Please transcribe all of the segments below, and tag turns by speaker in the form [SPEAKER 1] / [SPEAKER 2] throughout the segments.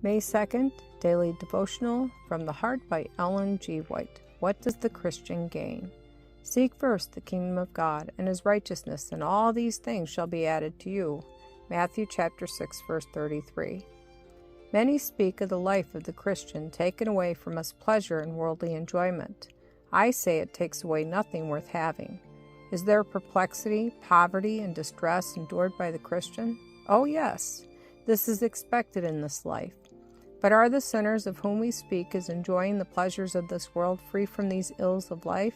[SPEAKER 1] May 2nd, Daily Devotional from the Heart by Ellen G. White. What does the Christian gain? Seek first the kingdom of God and his righteousness, and all these things shall be added to you. Matthew chapter 6, verse 33. Many speak of the life of the Christian taking away from us pleasure and worldly enjoyment. I say it takes away nothing worth having. Is there perplexity, poverty, and distress endured by the Christian? Oh yes, this is expected in this life. But are the sinners of whom we speak as enjoying the pleasures of this world free from these ills of life?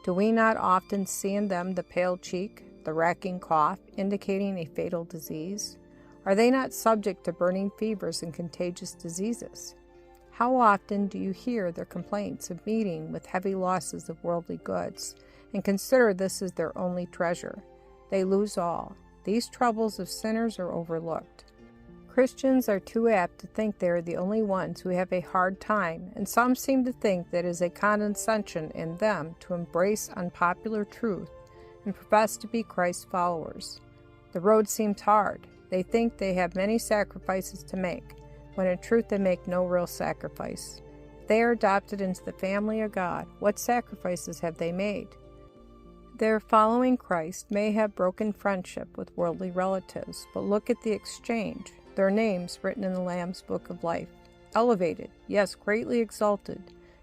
[SPEAKER 1] Do we not often see in them the pale cheek, the racking cough, indicating a fatal disease? Are they not subject to burning fevers and contagious diseases? How often do you hear their complaints of meeting with heavy losses of worldly goods, and consider this as their only treasure? They lose all. These troubles of sinners are overlooked. Christians are too apt to think they are the only ones who have a hard time, and some seem to think that it is a condescension in them to embrace unpopular truth and profess to be Christ's followers. The road seems hard. They think they have many sacrifices to make, when in truth they make no real sacrifice. If they are adopted into the family of God, what sacrifices have they made? Their following Christ may have broken friendship with worldly relatives, but look at the exchange. Their names written in the Lamb's Book of Life, elevated, yes, greatly exalted,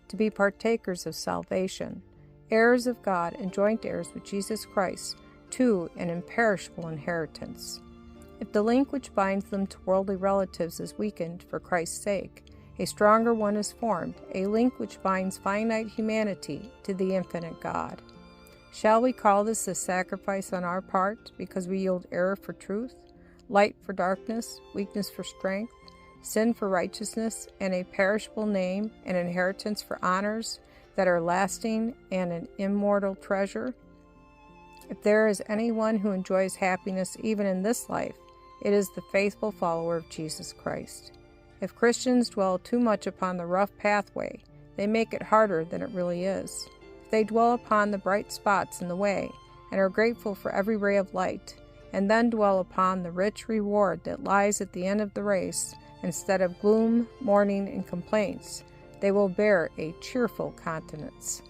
[SPEAKER 1] to be partakers of salvation, heirs of God and joint heirs with Jesus Christ, to an imperishable inheritance. If the link which binds them to worldly relatives is weakened for Christ's sake, a stronger one is formed, a link which binds finite humanity to the infinite God. Shall we call this a sacrifice on our part because we yield error for truth, light for darkness, weakness for strength, sin for righteousness, and a perishable name, an inheritance for honors that are lasting and an immortal treasure? If there is anyone who enjoys happiness even in this life, it is the faithful follower of Jesus Christ. If Christians dwell too much upon the rough pathway, they make it harder than it really is. If they dwell upon the bright spots in the way and are grateful for every ray of light, and then dwell upon the rich reward that lies at the end of the race, instead of gloom, mourning, and complaints, they will bear a cheerful countenance.